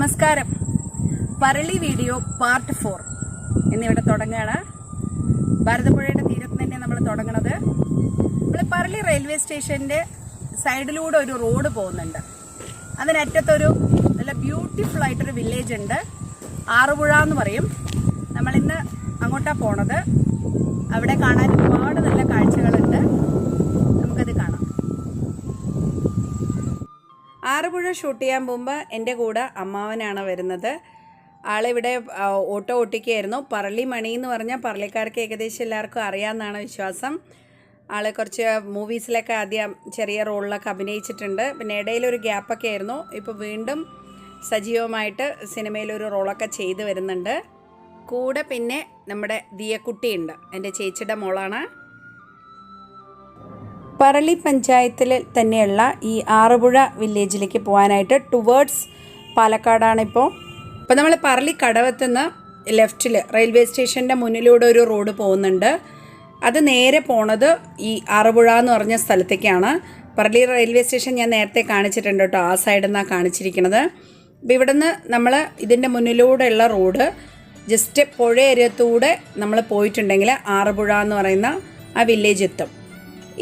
നമസ്കാരം. Parali video part 4 എന്നിവിടെ തുടങ്ങുകയാണ്. ഭാരതപ്പുഴയുടെ തീരത്ത് തന്നെ നമ്മൾ തുടങ്ങണത്. നമ്മൾ പറളി റെയിൽവേ സ്റ്റേഷൻ്റെ സൈഡിലൂടെ ഒരു റോഡ് പോകുന്നുണ്ട്. അതിനറ്റത്തൊരു നല്ല ബ്യൂട്ടിഫുൾ ആയിട്ടൊരു വില്ലേജ് ഉണ്ട്. ആറുപുഴ എന്ന് പറയും. നമ്മളിന്ന് അങ്ങോട്ടാണ് പോണത്. അവിടെ കാണാൻ ഒരുപാട് നല്ല കാഴ്ചകളുണ്ട്. നമുക്കത് കാണാം. ആറുപുഴ ഷൂട്ട് ചെയ്യാൻ പോകുമ്പോൾ എൻ്റെ കൂടെ അമ്മാവനാണ് വരുന്നത്. ആളിവിടെ ഓട്ടോ ഓട്ടിക്കുകയായിരുന്നു. പറളി മണി എന്ന് പറഞ്ഞാൽ പറളിക്കാർക്ക് ഏകദേശം എല്ലാവർക്കും അറിയാമെന്നാണ് വിശ്വാസം. ആളെ കുറച്ച് മൂവീസിലൊക്കെ ആദ്യം ചെറിയ റോളിലൊക്കെ അഭിനയിച്ചിട്ടുണ്ട്. പിന്നെ ഇടയിലൊരു ഗ്യാപ്പൊക്കെ ആയിരുന്നു. ഇപ്പോൾ വീണ്ടും സജീവമായിട്ട് സിനിമയിലൊരു റോളൊക്കെ ചെയ്തു വരുന്നുണ്ട്. കൂടെ പിന്നെ നമ്മുടെ ദിയക്കുട്ടിയുണ്ട്, എൻ്റെ ചേച്ചിയുടെ മോളാണ്. പറളി പഞ്ചായത്തിൽ തന്നെയുള്ള ഈ ആറുപുഴ വില്ലേജിലേക്ക് പോകാനായിട്ട് ടുവേർഡ്സ് പാലക്കാടാണിപ്പോൾ. അപ്പോൾ നമ്മൾ പറളി കടവത്തുനിന്ന് ലെഫ്റ്റിൽ റെയിൽവേ സ്റ്റേഷൻ്റെ മുന്നിലൂടെ ഒരു റോഡ് പോകുന്നുണ്ട്. അത് നേരെ പോണത് ഈ ആറുപുഴ എന്ന് പറഞ്ഞ സ്ഥലത്തേക്കാണ്. പറളി റെയിൽവേ സ്റ്റേഷൻ ഞാൻ നേരത്തെ കാണിച്ചിട്ടുണ്ട് കേട്ടോ, ആ സൈഡിൽ നിന്നാണ് കാണിച്ചിരിക്കുന്നത്. അപ്പോൾ ഇവിടെ നിന്ന് നമ്മൾ ഇതിൻ്റെ മുന്നിലൂടെയുള്ള റോഡ് ജസ്റ്റ് പുഴയരത്തൂടെ നമ്മൾ പോയിട്ടുണ്ടെങ്കിൽ ആറുപുഴ എന്ന് പറയുന്ന ആ വില്ലേജ് എത്തും.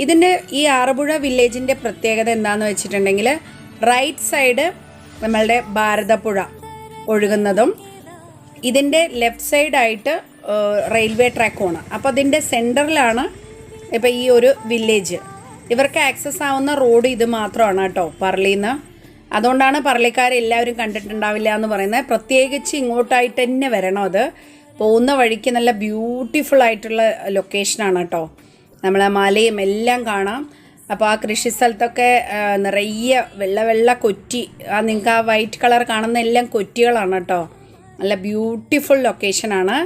ഇതിൻ്റെ ഈ ആറുപുഴ വില്ലേജിൻ്റെ പ്രത്യേകത എന്താണെന്ന് വെച്ചിട്ടുണ്ടെങ്കിൽ റൈറ്റ് സൈഡ് നമ്മളുടെ ഭാരതപ്പുഴ ഒഴുകുന്നതും ഇതിൻ്റെ ലെഫ്റ്റ് സൈഡായിട്ട് റെയിൽവേ ട്രാക്കുമാണ്. അപ്പോൾ അതിൻ്റെ സെൻറ്ററിലാണ് ഇപ്പോൾ ഈ ഒരു വില്ലേജ്. ഇവർക്ക് ആക്സസ് ആവുന്ന റോഡ് ഇത് മാത്രമാണ് കേട്ടോ പറളിയിൽ നിന്ന്. അതുകൊണ്ടാണ് പറളിക്കാരെല്ലാവരും കണ്ടിട്ടുണ്ടാവില്ല എന്ന് പറയുന്നത്. പ്രത്യേകിച്ച് ഇങ്ങോട്ടായിട്ട് തന്നെ വരണം. അത് പോകുന്ന വഴിക്ക് നല്ല ബ്യൂട്ടിഫുൾ ആയിട്ടുള്ള ലൊക്കേഷനാണ് കേട്ടോ. നമ്മളെ മലയും എല്ലാം കാണാം. അപ്പോൾ ആ കൃഷി സ്ഥലത്തൊക്കെ നിറയെ വെള്ള കൊറ്റി, നിങ്ങൾക്ക് ആ വൈറ്റ് കളർ കാണുന്ന എല്ലാം കൊറ്റികളാണ് കേട്ടോ. നല്ല ബ്യൂട്ടിഫുൾ ലൊക്കേഷനാണ്.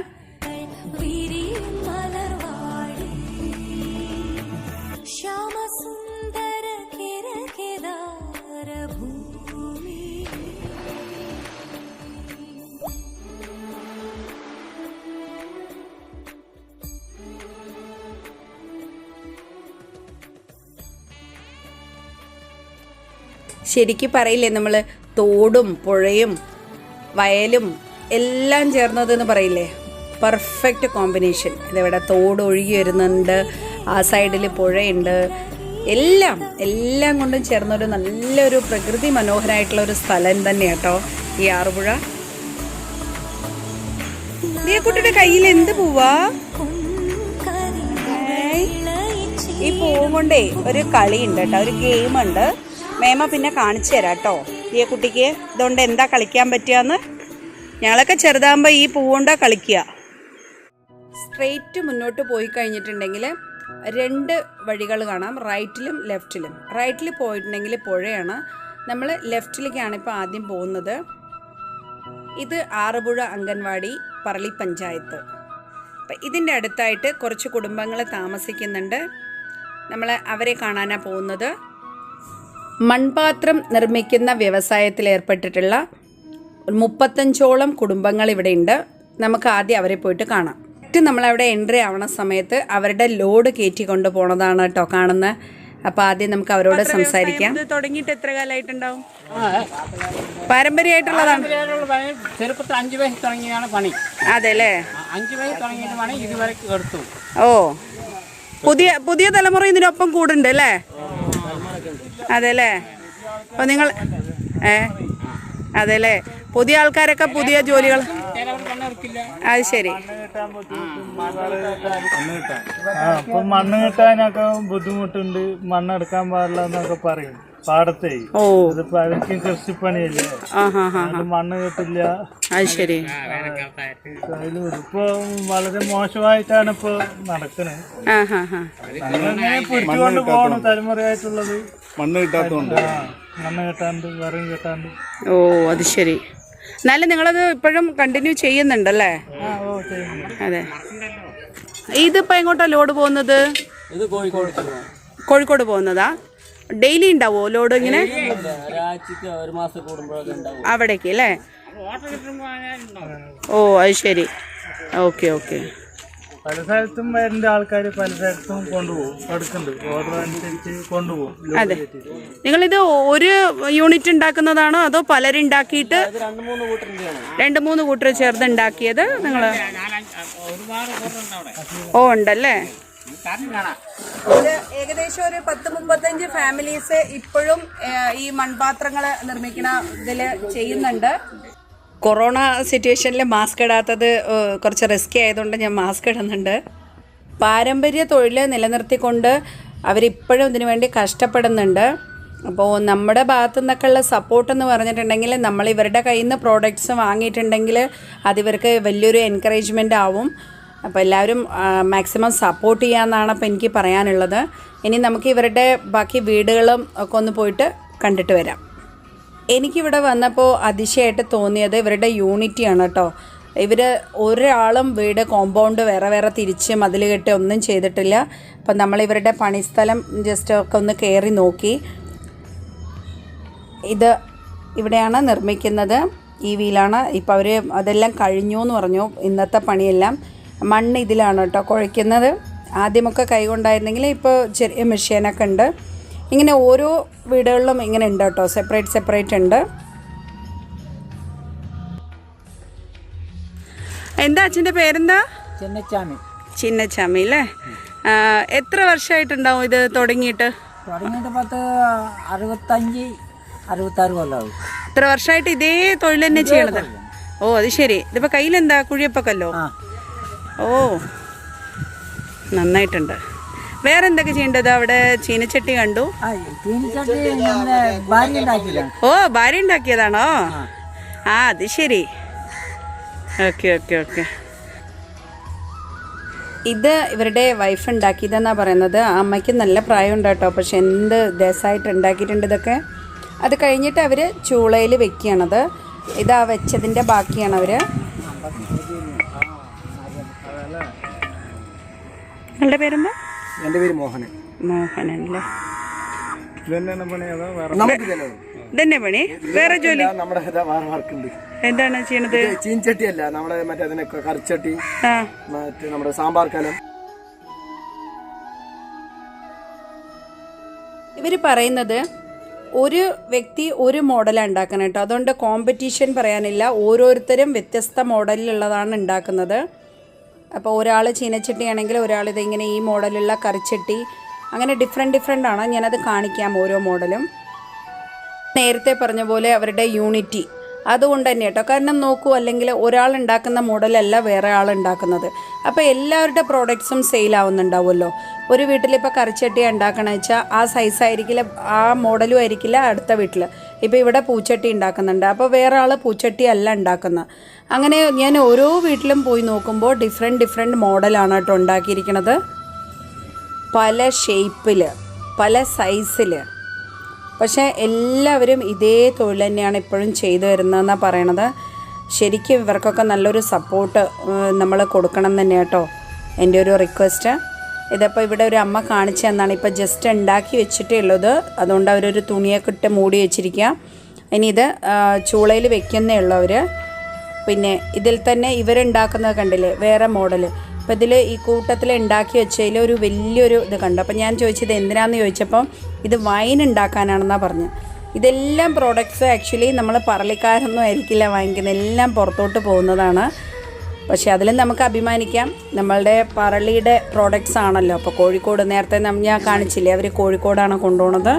ശരിക്കും പറയില്ലേ നമ്മൾ തോടും പുഴയും വയലും എല്ലാം ചേർന്നതെന്ന് പറയില്ലേ, പെർഫെക്റ്റ് കോമ്പിനേഷൻ. ഇതിവിടെ തോട് ഒഴുകി വരുന്നുണ്ട്, ആ സൈഡിൽ പുഴയുണ്ട്, എല്ലാം കൊണ്ടും ചേർന്നൊരു നല്ലൊരു പ്രകൃതി മനോഹരമായിട്ടുള്ളൊരു സ്ഥലം തന്നെയാണ് കേട്ടോ ഈ ആറുപുഴ. കുട്ടിയുടെ കയ്യിൽ എന്ത് പൂവാ? ഈ പൂവും കൊണ്ടേ ഒരു കളിയുണ്ട് കേട്ടോ, ഒരു ഗെയിമുണ്ട്. മേമ പിന്നെ കാണിച്ചു തരാം കേട്ടോ ഈ കുട്ടിക്ക്. ഇതുകൊണ്ട് എന്താ കളിക്കാൻ പറ്റുകയെന്ന്. ഞങ്ങളൊക്കെ ചെറുതാകുമ്പോൾ ഈ പൂവുകൊണ്ടാ കളിക്കുക. സ്ട്രെയിറ്റ് മുന്നോട്ട് പോയി കഴിഞ്ഞിട്ടുണ്ടെങ്കിൽ 2 വഴികൾ കാണാം, റൈറ്റിലും ലെഫ്റ്റിലും. റൈറ്റിൽ പോയിട്ടുണ്ടെങ്കിൽ പുഴയാണ്. നമ്മൾ ലെഫ്റ്റിലേക്കാണ് ഇപ്പോൾ ആദ്യം പോകുന്നത്. ഇത് ആറുപുഴ അംഗൻവാടി പറളി പഞ്ചായത്ത്. അപ്പം ഇതിൻ്റെ അടുത്തായിട്ട് കുറച്ച് കുടുംബങ്ങൾ താമസിക്കുന്നുണ്ട്. നമ്മൾ അവരെ കാണാനാണ് പോകുന്നത്. മൺപാത്രം നിർമ്മിക്കുന്ന വ്യവസായത്തിൽ ഏർപ്പെട്ടിട്ടുള്ള 35ഓളം കുടുംബങ്ങൾ ഇവിടെ ഉണ്ട്. നമുക്ക് ആദ്യം അവരെ പോയിട്ട് കാണാം. നമ്മളവിടെ എൻട്രി ആവണ സമയത്ത് അവരുടെ ലോഡ് കയറ്റി കൊണ്ട് പോണതാണ് കേട്ടോ കാണുന്നത്. അപ്പോൾ ആദ്യം നമുക്ക് അവരോട് സംസാരിക്കാം. തുടങ്ങിയിട്ട് എത്ര കാലമായിട്ടുണ്ടാവും? പാരമ്പര്യമായിട്ടുള്ളതാണ്. ചെറുപ്പത്തിൽ 5 വയസ്സ് തുടങ്ങിയാണ് പണി. അതെ അല്ലേ? 5 വയസ്സ് തുടങ്ങിയിട്ട് പണി ഇതുവരെ എടുത്തു. ഓ, പുതിയ തലമുറ ഇതിനൊപ്പം കൂടുണ്ട് അല്ലേ? അതെല്ലേ? അപ്പോൾ നിങ്ങൾ അതെല്ലേ, പുതിയ ആൾക്കാരൊക്കെ പുതിയ ജോലികൾ. അത് ശരി. അപ്പൊ മണ്ണ് കിട്ടാനൊക്കെ ബുദ്ധിമുട്ടുണ്ട്, മണ്ണെടുക്കാൻ പാടില്ല എന്നൊക്കെ പറയും പാടത്തേ. ഇതിപ്പോ അവർക്ക് കൃഷിപ്പണിയല്ലേ, മണ്ണ് കിട്ടില്ല. അത് ശരി. ഇപ്പൊ വളരെ മോശമായിട്ടാണ് ഇപ്പൊ നടക്കുന്നത്. പിടിച്ചുകൊണ്ട് പോകണം തലമുറയായിട്ടുള്ളത്. മണ്ണ് കിട്ടാത്തതുകൊണ്ട്, മണ്ണ് കിട്ടാണ്ട് വെറും കിട്ടാണ്ട്. ഓ, അത് ശരി. എന്നാലും നിങ്ങളത് ഇപ്പോഴും കണ്ടിന്യൂ ചെയ്യുന്നുണ്ടല്ലേ? അതെ. ഇതിപ്പോ എങ്ങോട്ടാ ലോഡ് പോകുന്നത്? കോഴിക്കോട് പോകുന്നതാ? ഡെയിലി ഉണ്ടാവോ ലോഡ് ഇങ്ങനെ? അവിടേക്ക് അല്ലേ? ഓ, അത് ശരി. ഓക്കെ. പല സ്ഥലത്തും വരുന്ന ആൾക്കാർ പല സ്ഥലത്തും കൊണ്ടുപോകും, എടുക്കുന്നുണ്ട്, ഓർഡർ അനുസരിച്ച് കൊണ്ടുപോകും. അതെ, നിങ്ങളിത് ഒരു യൂണിറ്റ് ഉണ്ടാക്കുന്നതാണോ അതോ പലരും ഉണ്ടാക്കിയിട്ട്? 2-3 കൂട്ടർ ചേർന്ന് ഉണ്ടാക്കിയത് നിങ്ങൾ? ഓ, ഉണ്ടല്ലേ. ഏകദേശം ഒരു 10-35 ഫാമിലീസ് ഇപ്പോഴും ഈ മൺപാത്രങ്ങൾ നിർമ്മിക്കണ ഇതിൽ ചെയ്യുന്നുണ്ട്. കൊറോണ സിറ്റുവേഷനിൽ മാസ്ക് ഇടാത്തത് കുറച്ച് റിസ്കി ആയതുകൊണ്ട് ഞാൻ മാസ്ക് ഇടുന്നുണ്ട്. പാരമ്പര്യ തൊഴിൽ നിലനിർത്തിക്കൊണ്ട് അവരിപ്പോഴും ഇതിനു വേണ്ടി കഷ്ടപ്പെടുന്നുണ്ട്. അപ്പോൾ നമ്മുടെ ഭാഗത്തു നിന്നൊക്കെയുള്ള സപ്പോർട്ടെന്ന് പറഞ്ഞിട്ടുണ്ടെങ്കിൽ നമ്മൾ ഇവരുടെ കയ്യിൽ നിന്ന് പ്രോഡക്റ്റ്സ് വാങ്ങിയിട്ടുണ്ടെങ്കിൽ അതിവർക്ക് വലിയൊരു എൻകറേജ്മെൻ്റ് ആവും. അപ്പോൾ എല്ലാവരും മാക്സിമം സപ്പോർട്ട് ചെയ്യാമെന്നാണ് അപ്പോൾ എനിക്ക് പറയാനുള്ളത്. ഇനി നമുക്ക് ഇവരുടെ ബാക്കി വീടുകളും ഒക്കെ ഒന്ന് പോയിട്ട് കണ്ടിട്ട് വരാം. എനിക്കിവിടെ വന്നപ്പോൾ അതിശയമായിട്ട് തോന്നിയത് ഇവരുടെ യൂണിറ്റിയാണ് കേട്ടോ. ഇവർ ഒരാളും വീട് കോമ്പൗണ്ട് വേറെ വേറെ തിരിച്ച് മതിൽ കെട്ടി ഒന്നും ചെയ്തിട്ടില്ല. അപ്പം നമ്മളിവരുടെ പണിസ്ഥലം ജസ്റ്റ് ഒക്കെ ഒന്ന് കയറി നോക്കി. ഇത് ഇവിടെയാണ് നിർമ്മിക്കുന്നത്. ഈ വീലാണ്. ഇപ്പോൾ അവർ അതെല്ലാം കഴിഞ്ഞു എന്ന് പറഞ്ഞു. ഇന്നത്തെ പണിയെല്ലാം മണ്ണ് ഇതിലാണ് കേട്ടോ കുഴയ്ക്കുന്നത്. ആദ്യമൊക്കെ കൈകൊണ്ടായിരുന്നെങ്കിൽ ഇപ്പോൾ ചെറിയ മെഷീനൊക്കെ ഉണ്ട്. ഇങ്ങനെ ഓരോ വീടുകളിലും ഇങ്ങനെ ഉണ്ട് കേട്ടോ, സെപ്പറേറ്റ് ഉണ്ട്. എന്താ അച്ഛൻ്റെ പേരെന്താ? ചിന്നച്ചാമി അല്ലേ. എത്ര വർഷമായിട്ടുണ്ടാവും ഇത് തുടങ്ങിയിട്ട്? 65-66 കൊല്ലമാവും. എത്ര വർഷമായിട്ട് ഇതേ തൊഴിൽ തന്നെ ചെയ്യണത്? ഓ, അത് ശരി. ഇതിപ്പോൾ കയ്യിലെന്താ, കുഴിയപ്പക്കല്ലോ? ഓ, നന്നായിട്ടുണ്ട്. വേറെ എന്തൊക്കെ ചെയ്യേണ്ടത്? അവിടെ ചീനച്ചട്ടി കണ്ടു. ഓ, ഭാര്യ ഉണ്ടാക്കിയതാണോ? ആ, അത് ശരി. ഓക്കെ. ഇത് ഇവരുടെ വൈഫ് ഉണ്ടാക്കിയതെന്നാണ് പറയുന്നത്. ആ അമ്മയ്ക്ക് നല്ല പ്രായമുണ്ട് കേട്ടോ. പക്ഷെ എന്ത് രസമായിട്ട് ഉണ്ടാക്കിയിട്ടുണ്ട് ഇതൊക്കെ. അത് കഴിഞ്ഞിട്ട് അവർ ചൂളയിൽ വെക്കുകയാണത്. ഇതാ വെച്ചതിൻ്റെ ബാക്കിയാണ് അവർ. നിങ്ങളുടെ പേരെന്താ? എൻ്റെ പേര് മോഹനൻ. മോഹനല്ലേ. ഇതന്നെ പണി? വേറെ ജോലി? നമ്മുടെ വർക്കുണ്ട്. എന്താണ് ചെയ്യണത്? ചീൻചട്ടി അല്ല, നമ്മളെ മറ്റേ അതിനൊക്കെ കറിച്ചട്ടി, മറ്റേ നമ്മുടെ സാമ്പാർ കലം. ഇവർ പറയുന്നത് ഒരു വ്യക്തി ഒരു മോഡലാണ് ഉണ്ടാക്കണം കേട്ടോ. അതുകൊണ്ട് കോമ്പറ്റീഷൻ പറയാനില്ല. ഓരോരുത്തരും വ്യത്യസ്ത മോഡലിലുള്ളതാണ് ഉണ്ടാക്കുന്നത്. അപ്പോൾ ഒരാൾ ചീനച്ചട്ടി ആണെങ്കിൽ ഒരാൾ ഇതിങ്ങനെ ഈ മോഡലുള്ള കറിച്ചട്ടി, അങ്ങനെ ഡിഫറെൻ്റ് ആണ്. ഞാനത് കാണിക്കാം ഓരോ മോഡലും. നേരത്തെ പറഞ്ഞ പോലെ അവരുടെ യൂണിറ്റി അതുകൊണ്ട് തന്നെ കേട്ടോ. കാരണം നോക്കൂ, അല്ലെങ്കിൽ ഒരാൾ ഉണ്ടാക്കുന്ന മോഡലല്ല വേറെ ആൾ ഉണ്ടാക്കുന്നത്. അപ്പോൾ എല്ലാവരുടെ പ്രോഡക്റ്റ്സും സെയിലാവുന്നുണ്ടാവുമല്ലോ. ഒരു വീട്ടിലിപ്പോൾ കറിച്ചട്ടി ഉണ്ടാക്കണമെന്ന് വെച്ചാൽ ആ സൈസായിരിക്കില്ല, ആ മോഡലും ആയിരിക്കില്ല അടുത്ത വീട്ടിൽ. ഇപ്പോൾ ഇവിടെ പൂച്ചട്ടി ഉണ്ടാക്കുന്നുണ്ട്, അപ്പോൾ വേറെ ആൾ പൂച്ചട്ടി അല്ല ഉണ്ടാക്കുന്നത്. അങ്ങനെ ഞാൻ ഓരോ വീട്ടിലും പോയി നോക്കുമ്പോൾ ഡിഫറെൻറ്റ് മോഡലാണ് കേട്ടോ ഉണ്ടാക്കിയിരിക്കുന്നത്. പല ഷേപ്പിൽ, പല സൈസിൽ. പക്ഷേ എല്ലാവരും ഇതേ തൊഴിൽ തന്നെയാണ് ഇപ്പോഴും ചെയ്തു വരുന്നതെന്നാണ് പറയണത്. ശരിക്കും ഇവർക്കൊക്കെ നല്ലൊരു സപ്പോർട്ട് നമ്മൾ കൊടുക്കണം തന്നെ കേട്ടോ, എൻ്റെ ഒരു റിക്വസ്റ്റ്. ഇതിപ്പോൾ ഇവിടെ ഒരു അമ്മ കാണിച്ചു തന്നാണ്. ഇപ്പോൾ ജസ്റ്റ് ഉണ്ടാക്കി വെച്ചിട്ടേ ഉള്ളത്. അതുകൊണ്ട് അവരൊരു തുണിയൊക്കെ ഇട്ട് മൂടി വെച്ചിരിക്കുക. ഇനി ഇത് ചൂളയിൽ വെക്കുന്നേ ഉള്ളൂ അവർ. പിന്നെ ഇതിൽ തന്നെ ഇവരുണ്ടാക്കുന്നത് കണ്ടില്ലേ, വേറെ മോഡൽ. അപ്പോൾ ഇതിൽ ഈ കൂട്ടത്തിൽ ഉണ്ടാക്കി വെച്ചതിൽ ഒരു വലിയൊരു ഇത് കണ്ടു. അപ്പോൾ ഞാൻ ചോദിച്ചത് എന്തിനാണെന്ന് ചോദിച്ചപ്പം ഇത് വൈൻ ഉണ്ടാക്കാനാണെന്നാണ് പറഞ്ഞത്. ഇതെല്ലാം പ്രോഡക്റ്റ്സ് ആക്ച്വലി നമ്മൾ പറളിക്കാരൊന്നും ആയിരിക്കില്ല വാങ്ങിക്കുന്നത്, എല്ലാം പുറത്തോട്ട് പോകുന്നതാണ്. പക്ഷേ അതിലും നമുക്ക് അഭിമാനിക്കാം, നമ്മളുടെ പറളിയുടെ പ്രോഡക്റ്റ്സ് ആണല്ലോ. അപ്പോൾ കോഴിക്കോട് നേരത്തെ ഞാൻ കാണിച്ചില്ലേ, അവർ കോഴിക്കോടാണ് കൊണ്ടുപോകുന്നത്.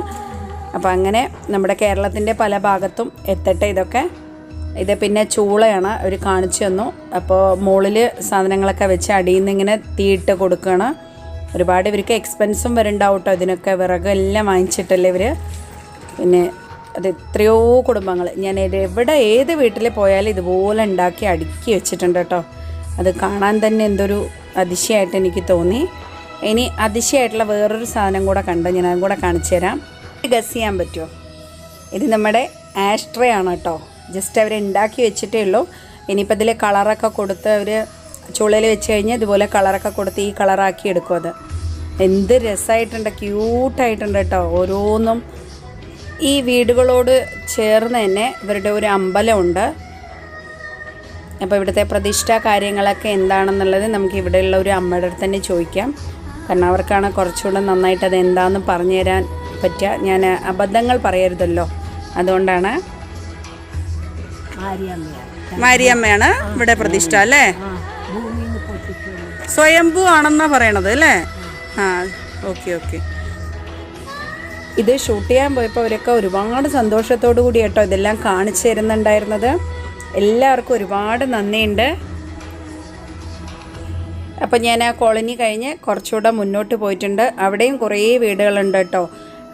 അപ്പോൾ അങ്ങനെ നമ്മുടെ കേരളത്തിൻ്റെ പല ഭാഗത്തും എത്തട്ടെ ഇതൊക്കെ. ഇത് പിന്നെ ചൂളയാണ് അവർ കാണിച്ചു തന്നു. അപ്പോൾ മുകളിൽ സാധനങ്ങളൊക്കെ വെച്ച് അടിയിൽ നിന്ന് ഇങ്ങനെ തീയിട്ട് കൊടുക്കുകയാണ്. ഒരുപാട് ഇവർക്ക് എക്സ്പെൻസും വരുന്നുണ്ടാവും കേട്ടോ ഇതിനൊക്കെ. വിറകെല്ലാം വാങ്ങിച്ചിട്ടല്ലേ ഇവർ. പിന്നെ അത് എത്രയോ കുടുംബങ്ങൾ, ഞാൻ എവിടെ ഏത് വീട്ടിൽ പോയാലും ഇതുപോലെ ഉണ്ടാക്കി അടുക്കി വെച്ചിട്ടുണ്ട് കേട്ടോ. അത് കാണാൻ തന്നെ എന്തൊരു അതിശയമായിട്ട് എനിക്ക് തോന്നി. ഇനി അതിശയമായിട്ടുള്ള വേറൊരു സാധനം കൂടെ കണ്ട് ഞാൻ അതും കൂടെ കാണിച്ചു തരാം. ഗസ് ചെയ്യാൻ പറ്റുമോ? ഇത് നമ്മുടെ ആഷ്ട്രേ ആണ് കേട്ടോ. ജസ്റ്റ് അവർ ഉണ്ടാക്കി വെച്ചിട്ടേ ഉള്ളൂ. ഇനിയിപ്പോൾ ഇതിൽ കളറൊക്കെ കൊടുത്ത് അവർ ചുളയിൽ വെച്ച് കഴിഞ്ഞാൽ ഇതുപോലെ കളറൊക്കെ കൊടുത്ത് ഈ കളറാക്കി എടുക്കും. അത് എന്ത് രസമായിട്ടുണ്ട്, ക്യൂട്ടായിട്ടുണ്ട് കേട്ടോ ഓരോന്നും. ഈ വീടുകളോട് ചേർന്ന് തന്നെ ഇവരുടെ ഒരു അമ്പലമുണ്ട്. അപ്പോൾ ഇവിടുത്തെ പ്രതിഷ്ഠാ കാര്യങ്ങളൊക്കെ എന്താണെന്നുള്ളത് നമുക്ക് ഇവിടെയുള്ള ഒരു അമ്മയുടെ അടുത്ത് തന്നെ ചോദിക്കാം. കാരണം അവർക്കാണ് കുറച്ചുകൂടെ നന്നായിട്ട് അത് എന്താണെന്ന് പറഞ്ഞു തരാൻ പറ്റുക. ഞാൻ അബദ്ധങ്ങൾ പറയരുതല്ലോ, അതുകൊണ്ടാണ്. മാരിയമ്മയാണ് ഇവിടെ പ്രതിഷ്ഠ അല്ലേ? സ്വയംഭൂ ആണെന്നാണ് പറയണത് അല്ലേ? ആ, ഓക്കെ. ഇത് ഷൂട്ട് ചെയ്യാൻ പോയപ്പോൾ അവരൊക്കെ ഒരുപാട് സന്തോഷത്തോടു കൂടി കേട്ടോ ഇതെല്ലാം കാണിച്ചു തരുന്നുണ്ടായിരുന്നത്. എല്ലാവർക്കും ഒരുപാട് നന്ദിയുണ്ട്. അപ്പം ഞാൻ ആ കോളനി കഴിഞ്ഞ് കുറച്ചുകൂടെ മുന്നോട്ട് പോയിട്ടുണ്ട്. അവിടെയും കുറേ വീടുകളുണ്ട് കേട്ടോ.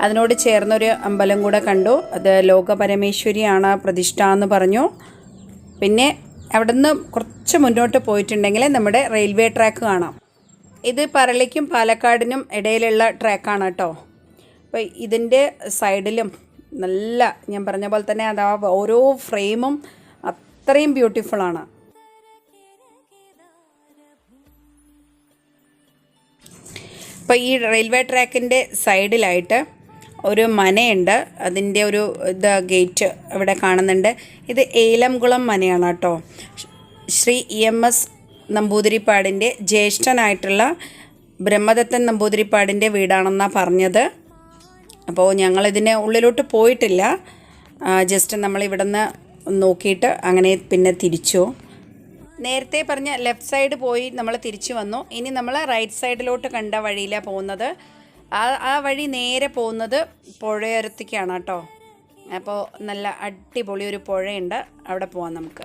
അതിനോട് ചേർന്നൊരു അമ്പലം കൂടെ കണ്ടു. അത് ലോകപരമേശ്വരിയാണ് പ്രതിഷ്ഠ എന്ന് പറഞ്ഞു. പിന്നെ അവിടെ നിന്ന് കുറച്ച് മുന്നോട്ട് പോയിട്ടുണ്ടെങ്കിൽ നമ്മുടെ റെയിൽവേ ട്രാക്ക് കാണാം. ഇത് പറളിക്കും പാലക്കാടിനും ഇടയിലുള്ള ട്രാക്കാണ് കേട്ടോ. അപ്പോൾ ഇതിൻ്റെ സൈഡിലും നല്ല, ഞാൻ പറഞ്ഞ പോലെ തന്നെ അതാ ഓരോ ഫ്രെയിമും അത്രയും ബ്യൂട്ടിഫുള്ളാണ്. അപ്പോൾ ഈ റെയിൽവേ ട്രാക്കിൻ്റെ സൈഡിലായിട്ട് ഒരു മനയുണ്ട്. അതിൻ്റെ ഒരു ഗേറ്റ് ഇവിടെ കാണുന്നുണ്ട്. ഇത് ഏലംകുളം മനയാണ് കേട്ടോ. ശ്രീ EMS നമ്പൂതിരിപ്പാടിൻ്റെ ജ്യേഷ്ഠനായിട്ടുള്ള ബ്രഹ്മദത്തൻ നമ്പൂതിരിപ്പാടിൻ്റെ വീടാണെന്നാണ് പറഞ്ഞത്. അപ്പോൾ ഞങ്ങളിതിന് ഉള്ളിലോട്ട് പോയിട്ടില്ല. ജസ്റ്റ് നമ്മളിവിടെ നിന്ന് നോക്കിയിട്ട് അങ്ങനെ പിന്നെ തിരിച്ചു. നേരത്തെ പറഞ്ഞ ലെഫ്റ്റ് സൈഡ് പോയി നമ്മൾ തിരിച്ചു വന്നു. ഇനി നമ്മൾ റൈറ്റ് സൈഡിലോട്ട് കണ്ട വഴിയിലാണ് പോകുന്നത്. ആ വഴി നേരെ പോകുന്നത് പുഴയോരത്തേക്കാണ് കേട്ടോ. അപ്പോൾ നല്ല അടിപൊളി ഒരു പുഴയുണ്ട്, അവിടെ പോവാം നമുക്ക്.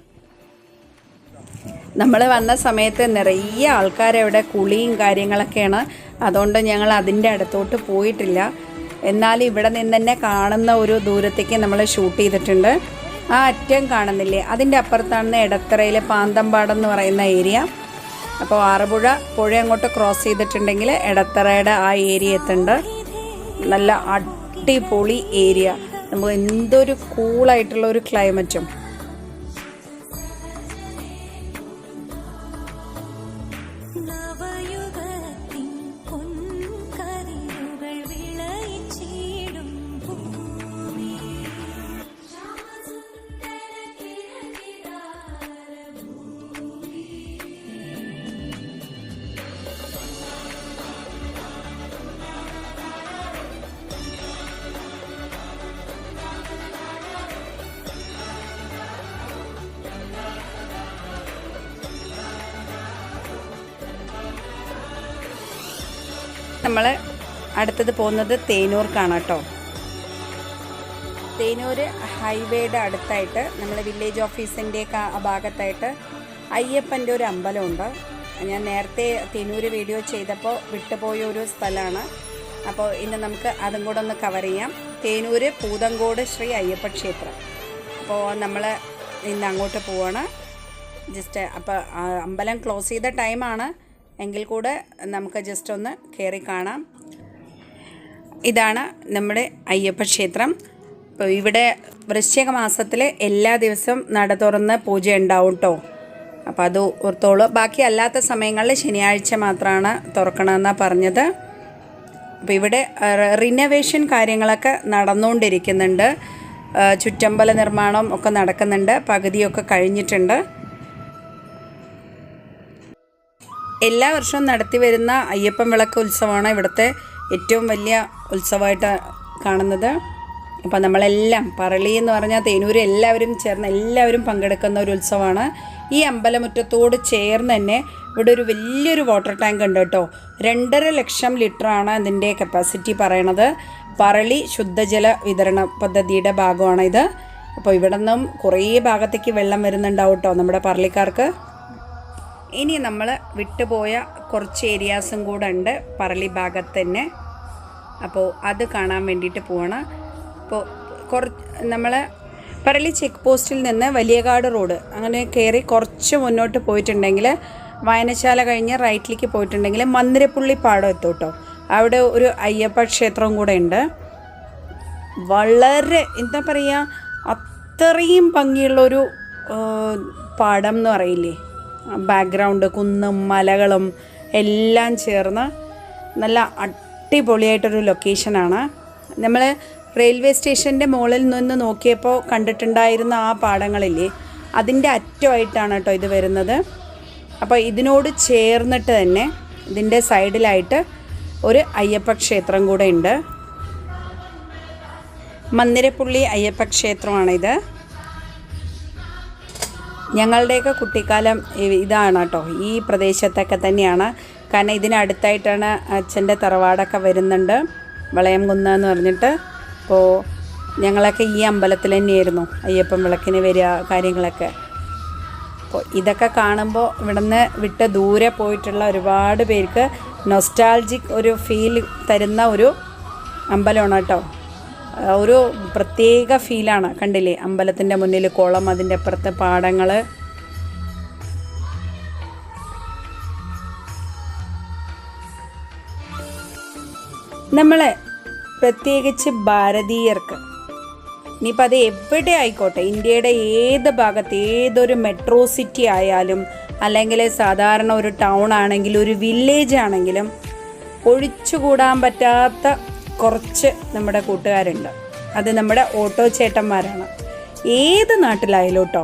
നമ്മൾ വന്ന സമയത്ത് നിറയെ ആൾക്കാരവിടെ കുളിയും കാര്യങ്ങളൊക്കെയാണ്. അതുകൊണ്ട് ഞങ്ങൾ അതിൻ്റെ അടുത്തോട്ട് പോയിട്ടില്ല. എന്നാലും ഇവിടെ നിന്ന് തന്നെ കാണുന്ന ഒരു ദൂരത്തേക്ക് നമ്മൾ ഷൂട്ട് ചെയ്തിട്ടുണ്ട്. ആ അറ്റം കാണുന്നില്ലേ, അതിൻ്റെ അപ്പുറത്താണ് എടത്തറയിലെ പാന്തമ്പാടം എന്ന് പറയുന്ന ഏരിയ. അപ്പോൾ ആറന്മുള പുഴ അങ്ങോട്ട് ക്രോസ് ചെയ്തിട്ടുണ്ടെങ്കിൽ എടത്തറയുടെ ആ ഏരിയ എത്തുന്നുണ്ട്. നല്ല അടിപൊളി ഏരിയ. നമുക്ക് എന്തൊരു കൂളായിട്ടുള്ള ഒരു ക്ലൈമറ്റും. നമ്മൾ അടുത്തത് പോകുന്നത് തേനൂർക്കാണ് കേട്ടോ. തേനൂർ ഹൈവേയുടെ അടുത്തായിട്ട് നമ്മൾ വില്ലേജ് ഓഫീസിൻ്റെയൊക്കെ ആ ഭാഗത്തായിട്ട് അയ്യപ്പൻ്റെ ഒരു അമ്പലമുണ്ട്. ഞാൻ നേരത്തെ തേനൂർ വീഡിയോ ചെയ്തപ്പോൾ വിട്ടുപോയ ഒരു സ്ഥലമാണ്. അപ്പോൾ ഇന്ന് നമുക്ക് അതും കൂടെ ഒന്ന് കവർ ചെയ്യാം. തേനൂർ പൂതങ്കോട് ശ്രീ അയ്യപ്പ ക്ഷേത്രം. അപ്പോൾ നമ്മൾ ഇന്ന് അങ്ങോട്ട് പോവാണ്. ജസ്റ്റ് അപ്പോൾ അമ്പലം ക്ലോസ് ചെയ്ത ടൈമാണ് എങ്കിൽ കൂടെ നമുക്ക് ജസ്റ്റ് ഒന്ന് കയറി കാണാം. ഇതാണ് നമ്മുടെ അയ്യപ്പ ക്ഷേത്രം. അപ്പോൾ ഇവിടെ വൃശ്ചിക മാസത്തിൽ എല്ലാ ദിവസവും നട തുറന്ന് പൂജ ഉണ്ടാവും കേട്ടോ. അപ്പോൾ അത് ഓർത്തോളൂ. ബാക്കി അല്ലാത്ത സമയങ്ങളിൽ ശനിയാഴ്ച മാത്രമാണ് തുറക്കണമെന്നാണ് പറഞ്ഞത്. അപ്പോൾ ഇവിടെ റിനോവേഷൻ കാര്യങ്ങളൊക്കെ നടന്നുകൊണ്ടിരിക്കുന്നുണ്ട്. ചുറ്റമ്പല നിർമ്മാണം ഒക്കെ നടക്കുന്നുണ്ട്. പകുതിയൊക്കെ കഴിഞ്ഞിട്ടുണ്ട്. എല്ലാ വർഷവും നടത്തി വരുന്ന അയ്യപ്പൻ വിളക്ക് ഉത്സവമാണ് ഇവിടുത്തെ ഏറ്റവും വലിയ ഉത്സവമായിട്ട് കാണുന്നത്. അപ്പോൾ നമ്മളെല്ലാം പറളി എന്ന് പറഞ്ഞാൽ തേനൂർ എല്ലാവരും ചേർന്ന് എല്ലാവരും പങ്കെടുക്കുന്ന ഒരു ഉത്സവമാണ്. ഈ അമ്പലമുറ്റത്തോട് ചേർന്ന് തന്നെ ഇവിടെ ഒരു വലിയൊരു വാട്ടർ ടാങ്ക് ഉണ്ട് കേട്ടോ. 2.5 ലക്ഷം ലിറ്ററാണ് അതിൻ്റെ കപ്പാസിറ്റി പറയണത്. പറളി ശുദ്ധജല വിതരണ പദ്ധതിയുടെ ഭാഗമാണ് ഇത്. അപ്പോൾ ഇവിടെ നിന്നും കുറേ ഭാഗത്തേക്ക് വെള്ളം വരുന്നുണ്ടാവും കേട്ടോ നമ്മുടെ പറളിക്കാർക്ക്. ഇനി നമ്മൾ വിട്ടുപോയ കുറച്ച് ഏരിയാസും കൂടെ ഉണ്ട് പറളി ഭാഗത്ത് തന്നെ. അപ്പോൾ അത് കാണാൻ വേണ്ടിയിട്ട് പോവാണ്. അപ്പോൾ നമ്മൾ പറളി ചെക്ക് പോസ്റ്റിൽ നിന്ന് വലിയകാട് റോഡ് അങ്ങനെ കയറി കുറച്ച് മുന്നോട്ട് പോയിട്ടുണ്ടെങ്കിൽ വായനശാല കഴിഞ്ഞ് റൈറ്റിലേക്ക് പോയിട്ടുണ്ടെങ്കിൽ മന്ദിരപ്പുള്ളി പാടം എത്തും കേട്ടോ. അവിടെ ഒരു അയ്യപ്പ ക്ഷേത്രവും കൂടെ ഉണ്ട്. വളരെ എന്താ പറയുക, അത്രയും ഭംഗിയുള്ളൊരു പാടം എന്ന് പറയില്ലേ, ബാക്ക്ഗ്രൗണ്ട് കുന്നും മലകളും എല്ലാം ചേർന്ന് നല്ല അടിപൊളിയായിട്ടൊരു ലൊക്കേഷനാണ്. നമ്മൾ റെയിൽവേ സ്റ്റേഷൻ്റെ മുകളിൽ നിന്ന് നോക്കിയപ്പോൾ കണ്ടിട്ടുണ്ടായിരുന്ന ആ പാടങ്ങളില്ലേ, അതിൻ്റെ അറ്റമായിട്ടാണ് കേട്ടോ ഇത് വരുന്നത്. അപ്പോൾ ഇതിനോട് ചേർന്നിട്ട് തന്നെ ഇതിൻ്റെ സൈഡിലായിട്ട് ഒരു അയ്യപ്പ ക്ഷേത്രം കൂടെ ഉണ്ട്. മന്ദിരപ്പള്ളി അയ്യപ്പ ക്ഷേത്രമാണിത്. ഞങ്ങളുടെയൊക്കെ കുട്ടിക്കാലം ഇതാണ് കേട്ടോ, ഈ പ്രദേശത്തൊക്കെ തന്നെയാണ്. കാരണം ഇതിനടുത്തായിട്ടാണ് അച്ഛൻ്റെ തറവാടൊക്കെ വരുന്നുണ്ട്, വളയംകുന്ന് എന്ന് പറഞ്ഞിട്ട്. അപ്പോൾ ഞങ്ങളൊക്കെ ഈ അമ്പലത്തിൽ തന്നെയായിരുന്നു അയ്യപ്പൻ വിളക്കിന് വരിക കാര്യങ്ങളൊക്കെ. അപ്പോൾ ഇതൊക്കെ കാണുമ്പോൾ ഇവിടുന്ന് വിട്ട് ദൂരെ പോയിട്ടുള്ള ഒരുപാട് പേർക്ക് നൊസ്റ്റാൾജിക് ഒരു ഫീൽ തരുന്ന ഒരു അമ്പലമാണ് കേട്ടോ. ഒരു പ്രത്യേക ഫീലാണ്. കണ്ടില്ലേ, അമ്പലത്തിൻ്റെ മുന്നിൽ കുളം, അതിൻ്റെ അപ്പുറത്തെ പാടങ്ങൾ. നമ്മൾ പ്രത്യേകിച്ച് ഭാരതീയർക്ക്, ഇനിയിപ്പോൾ അത് എവിടെ ആയിക്കോട്ടെ, ഇന്ത്യയുടെ ഏത് ഭാഗത്ത് ഏതൊരു മെട്രോ സിറ്റി ആയാലും അല്ലെങ്കിൽ സാധാരണ ഒരു ടൗൺ ആണെങ്കിലും ഒരു വില്ലേജ് ആണെങ്കിലും ഒഴിച്ചുകൂടാൻ പറ്റാത്ത കുറച്ച് നമ്മുടെ കൂട്ടുകാരുണ്ട്. അത് നമ്മുടെ ഓട്ടോ ചേട്ടന്മാരാണ്. ഏത് നാട്ടിലായാലും കേട്ടോ,